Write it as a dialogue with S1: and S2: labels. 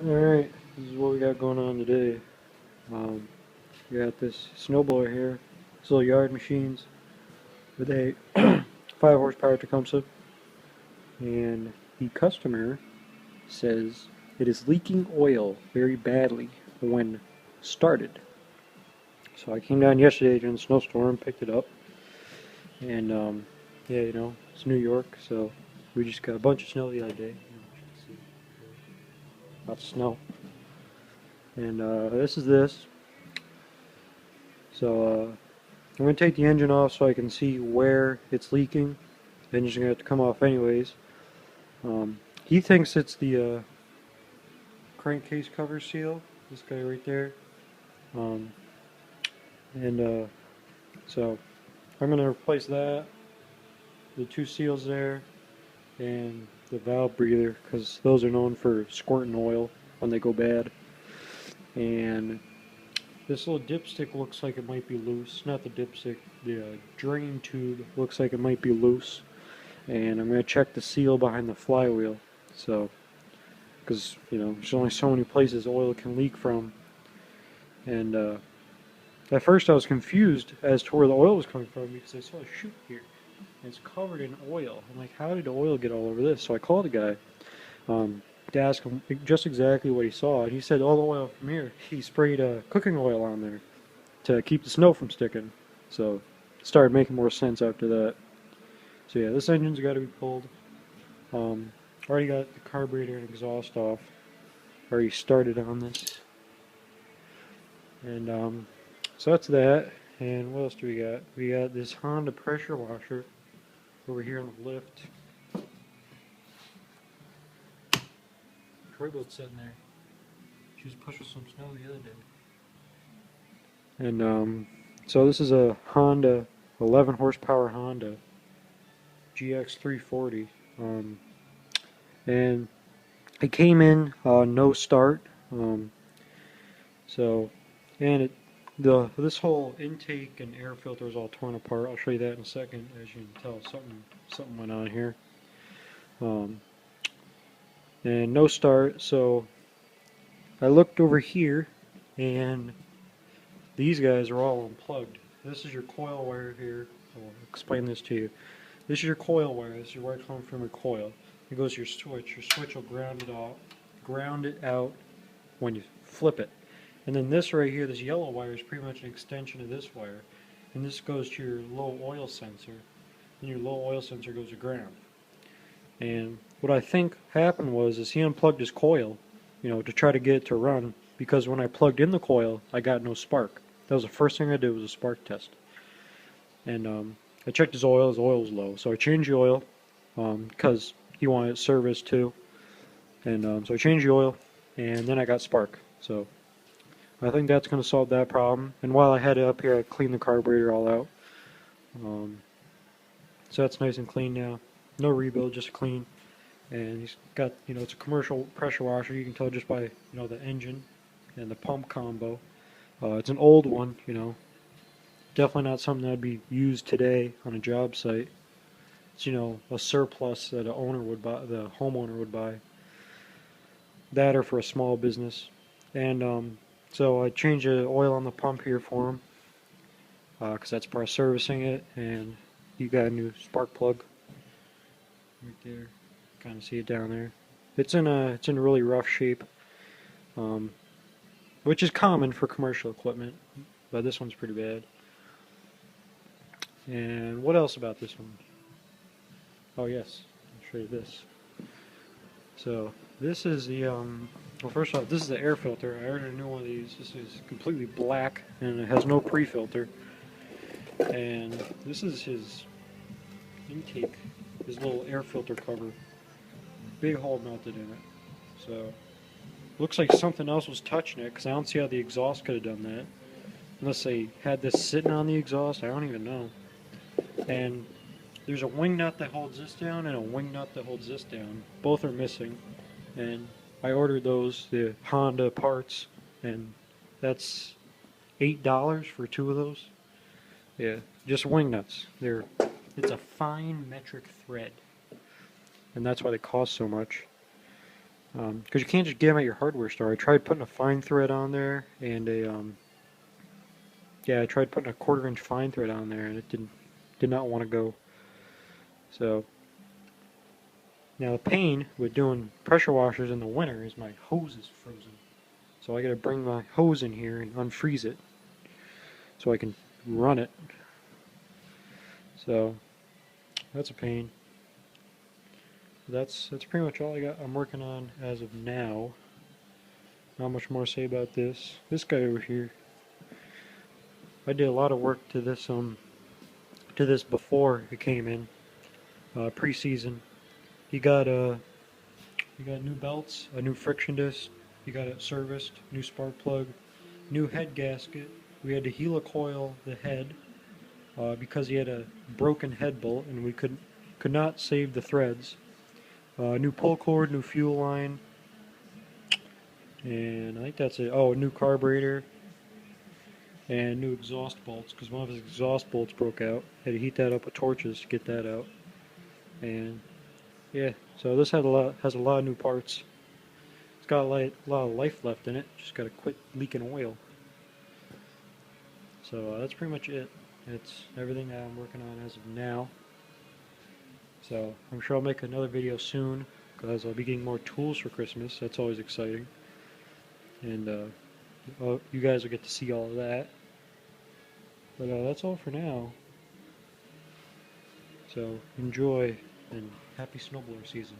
S1: Alright, this is what we got going on today. We got this snowblower here. It's little yard machines with a 5 horsepower Tecumseh. And the customer says it is leaking oil very badly when started. So I came down yesterday during the snowstorm, picked it up. And yeah, it's New York, so we just got a bunch of snow the other day. Lots of snow. And this is this. So I'm going to take the engine off so I can see where it's leaking. The engine's going to have to come off anyways. He thinks it's the crankcase cover seal, this guy right there. Um, and so I'm going to replace that, the two seals there, and the valve breather, because those are known for squirting oil when they go bad. And this little dipstick looks like it might be loose. Not the dipstick, the drain tube looks like it might be loose. And I'm going to check the seal behind the flywheel. So, because, there's only so many places oil can leak from. And at first I was confused as to where the oil was coming from because I saw a chute here. And it's covered in oil. I'm like, how did the oil get all over this? So I called the guy to ask him just exactly what he saw. And he said all the oil from here, he sprayed cooking oil on there to keep the snow from sticking. So it started making more sense after that. So yeah, this engine's got to be pulled. Already got the carburetor and exhaust off. Already started on this. And so that's that. And what else do we got? We got this Honda pressure washer over here on the lift. Troy boat's sitting there. She was pushing some snow the other day. And so this is a Honda, 11 horsepower Honda GX340. And it came in no start. So, and this whole intake and air filter is all torn apart. I'll show you that in a second. As you can tell, something went on here. And no start. So I looked over here, and these guys are all unplugged. This is your coil wire here. I'll explain this to you. This is your coil wire. This is your wire coming from your coil. It goes to your switch. Your switch will ground it out when you flip it. And then this right here, this yellow wire, is pretty much an extension of this wire. And this goes to your low oil sensor. And your low oil sensor goes to ground. And what I think happened was he unplugged his coil, to try to get it to run, because when I plugged in the coil, I got no spark. That was the first thing I did, was a spark test. And I checked his oil was low. So I changed the oil, because he wanted it serviced too. And so I changed the oil, and then I got spark. So I think that's going to solve that problem. And while I had it up here, I cleaned the carburetor all out. So that's nice and clean now. No rebuild, just clean. And he's got, it's a commercial pressure washer. You can tell just by, the engine and the pump combo. It's an old one, Definitely not something that would be used today on a job site. It's, a surplus that the homeowner would buy. That or for a small business. And so I changed the oil on the pump here for him, because that's part of servicing it. And you got a new spark plug right there. Kind of see it down there. It's in really rough shape, which is common for commercial equipment, but this one's pretty bad. And what else about this one? Oh yes, I'll show you this. So this is the well, first off, this is the air filter. I ordered a new one of these. This is completely black and it has no pre-filter. And this is his intake, his little air filter cover. Big hole melted in it. So looks like something else was touching it, because I don't see how the exhaust could have done that. Unless they had this sitting on the exhaust, I don't even know. And there's a wing nut that holds this down and a wing nut that holds this down. Both are missing. And I ordered those, the Honda parts, and that's $8 for two of those. Yeah, just wing nuts. It's a fine metric thread, and that's why they cost so much. because you can't just get them at your hardware store. I tried putting a fine thread on there and I tried putting a 1/4 inch fine thread on there, and it did not want to go. So now the pain with doing pressure washers in the winter is my hose is frozen. So I got to bring my hose in here and unfreeze it so I can run it. So that's a pain. That's pretty much all I'm working on as of now. Not much more to say about this. This guy over here, I did a lot of work to this before it came in, pre-season. He got new belts, a new friction disc. He got it serviced, new spark plug, new head gasket. We had to helicoil the head because he had a broken head bolt and we could not save the threads. New pull cord, new fuel line, and I think that's it. Oh, new carburetor and new exhaust bolts because one of his exhaust bolts broke out. Had to heat that up with torches to get that out. And yeah, so this has a lot of new parts. It's got a lot of life left in it. Just got to quit leaking oil. So that's pretty much it. It's everything that I'm working on as of now. So I'm sure I'll make another video soon because I'll be getting more tools for Christmas. That's always exciting. And you guys will get to see all of that. But that's all for now. So enjoy and happy snowblower season.